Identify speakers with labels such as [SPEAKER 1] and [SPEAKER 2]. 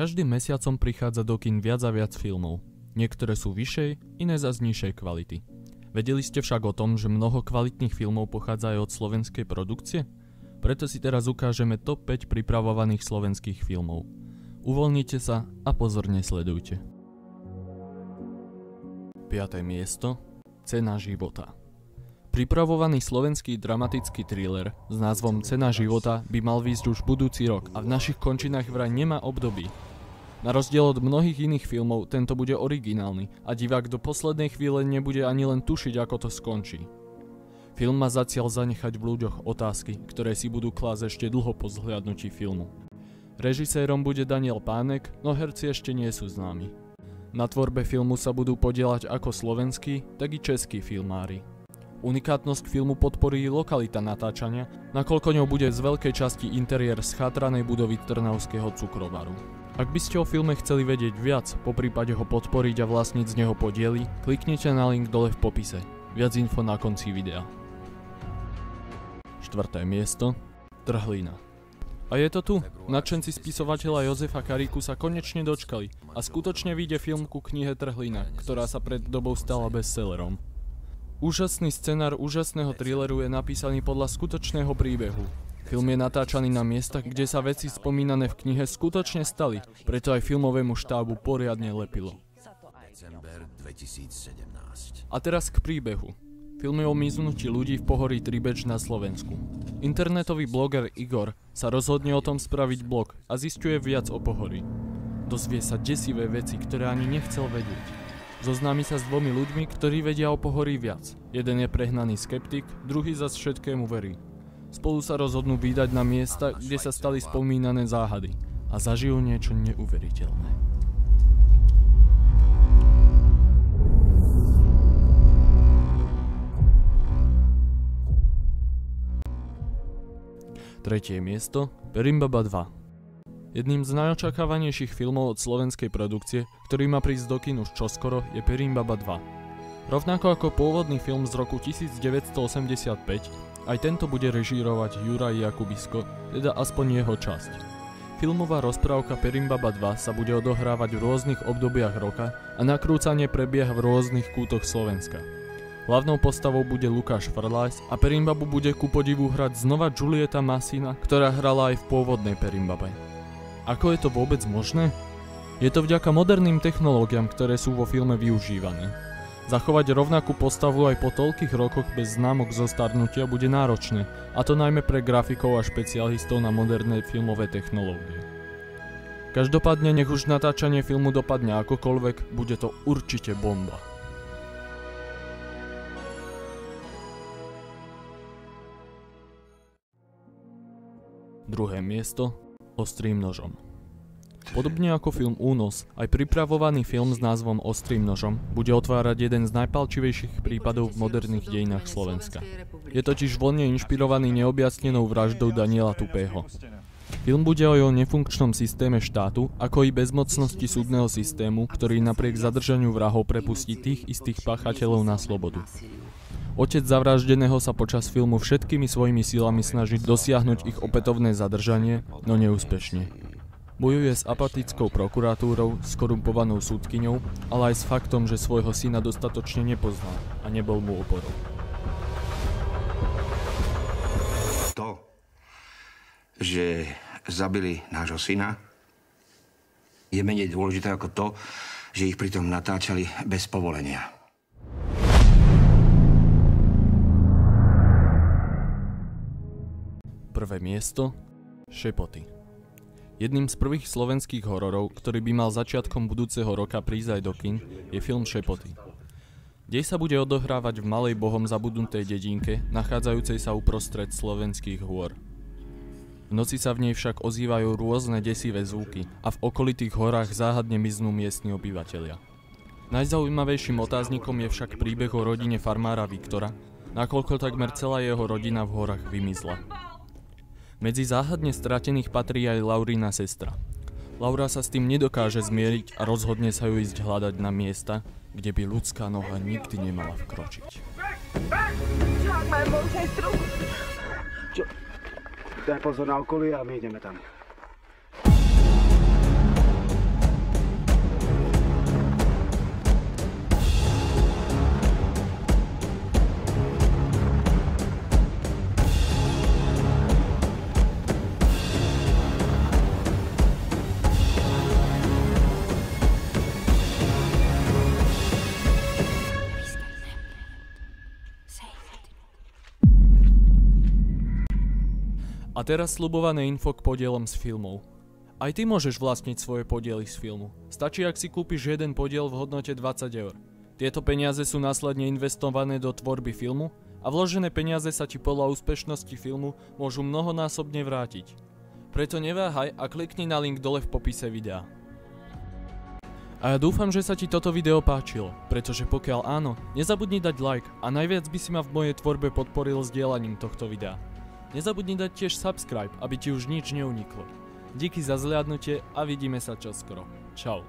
[SPEAKER 1] Každým mesiacom prichádza do kín viac a viac filmov. Niektoré sú vyššej, iné zas nižšej kvality. Vedeli ste však o tom, že mnoho kvalitných filmov pochádza aj od slovenskej produkcie? Preto si teraz ukážeme top 5 pripravovaných slovenských filmov. Uvoľnite sa a pozorne sledujte. 5. miesto. Cena života. Pripravovaný slovenský dramatický thriller s názvom Cena života by mal výjsť už budúci rok a v našich končinách vraj nemá období. Na rozdiel od mnohých iných filmov, tento bude originálny a divák do poslednej chvíle nebude ani len tušiť, ako to skončí. Film má za cieľ zanechať v ľuďoch otázky, ktoré si budú klásť ešte dlho po zhliadnutí filmu. Režisérom bude Daniel Pánek, no herci ešte nie sú známi. Na tvorbe filmu sa budú podieľať ako slovenskí, tak i českí filmári. Unikátnosť filmu podporí lokalita natáčania, nakoľko ňou bude z veľkej časti interiér schátranej budovy Trnavského cukrovaru. Ak by ste o filme chceli vedieť viac, poprípade ho podporiť a vlastniť z neho podiely, kliknite na link dole v popise. Viac info na konci videa. 4. miesto. Trhlina. A je to tu. Nadšenci spisovateľa Jozefa Kariku sa konečne dočkali a skutočne vyjde film ku knihe Trhlina, ktorá sa pred dobou stala bestsellerom. Úžasný scenár úžasného thrilleru je napísaný podľa skutočného príbehu. Film je natáčaný na miestach, kde sa veci spomínané v knihe skutočne stali, preto aj filmovému štábu poriadne lepilo. A teraz k príbehu. Film je o miznutí ľudí v pohorí Tribeč na Slovensku. Internetový bloger Igor sa rozhodne o tom spraviť blog a zisťuje viac o pohorí. Dozvie sa desivé veci, ktoré ani nechcel vedieť. Zoznámi sa s dvomi ľuďmi, ktorí vedia o pohorí viac. Jeden je prehnaný skeptik, druhý zas všetkému verí. Spolu sa rozhodnú vydať na miesta, kde sa stali spomínané záhady a zažijú niečo neuveriteľné. Tretie miesto. Perimbaba 2. Jedným z najočakávanejších filmov od slovenskej produkcie, ktorý má prísť do kín už čoskoro, je Perimbaba 2. Rovnako ako pôvodný film z roku 1985, aj tento bude režírovať Juraj Jakubisko, teda aspoň jeho časť. Filmová rozprávka Perimbaba 2 sa bude odohrávať v rôznych obdobiach roka a nakrúcanie prebieha v rôznych kútoch Slovenska. Hlavnou postavou bude Lukáš Frlajs a Perimbabu bude ku podivu hrať znova Julieta Masina, ktorá hrala aj v pôvodnej Perimbabe. Ako je to vôbec možné? Je to vďaka moderným technológiám, ktoré sú vo filme využívané. Zachovať rovnakú postavu aj po toľkých rokoch bez známok zostarnutia bude náročné, a to najmä pre grafikov a špecialistov na moderné filmové technológie. Každopádne nech už natáčanie filmu dopadne akokoľvek, bude to určite bomba. Druhé miesto. Ostrým nožom. Podobne ako film Únos, aj pripravovaný film s názvom Ostrým nožom bude otvárať jeden z najpálčivejších prípadov v moderných dejinách Slovenska. Je totiž voľne inšpirovaný neobjasnenou vraždou Daniela Tupého. Film bude aj o nefunkčnom systéme štátu, ako i bezmocnosti súdneho systému, ktorý napriek zadržaniu vrahov prepustí tých istých páchateľov na slobodu. Otec zavraždeného sa počas filmu všetkými svojimi silami snaží dosiahnuť ich opätovné zadržanie, no neúspešne. Bojuje s apatickou prokuratúrou, s korumpovanou súdkyňou, ale aj s faktom, že svojho syna dostatočne nepoznal a nebol mu oporou.
[SPEAKER 2] To, že zabili nášho syna, je menej dôležité ako to, že ich pritom natáčali bez povolenia.
[SPEAKER 1] Prvé miesto. Šepoty. Jedným z prvých slovenských hororov, ktorý by mal začiatkom budúceho roka prísť aj do kín, je film Šepoty. Dej sa bude odohrávať v malej bohom zabudnutej dedinke, nachádzajúcej sa uprostred slovenských hôr. V noci sa v nej však ozývajú rôzne desivé zvuky a v okolitých horách záhadne miznú miestni obyvatelia. Najzaujímavejším otáznikom je však príbeh o rodine farmára Viktora, nakoľko takmer celá jeho rodina v horách vymizla. Medzi záhadne stratených patrí aj Laurina sestra. Laura sa s tým nedokáže zmieriť a rozhodne sa ju ísť hľadať na miesta, kde by ľudská noha nikdy nemala vkročiť.
[SPEAKER 3] Čak, mám moju sestru. Čo? Daj pozor na okolie a my ideme tam.
[SPEAKER 1] A teraz sľubované info k podielom z filmov. Aj ty môžeš vlastniť svoje podiely z filmu. Stačí, ak si kúpiš jeden podiel v hodnote 20 €. Tieto peniaze sú následne investované do tvorby filmu a vložené peniaze sa ti podľa úspešnosti filmu môžu mnohonásobne vrátiť. Preto neváhaj a klikni na link dole v popise videa. A ja dúfam, že sa ti toto video páčilo, pretože pokiaľ áno, nezabudni dať like a najviac by si ma v mojej tvorbe podporil sdielaním tohto videa. Nezabudni dať tiež subscribe, aby ti už nič neuniklo. Díky za zhliadnutie a vidíme sa čoskoro. Čau.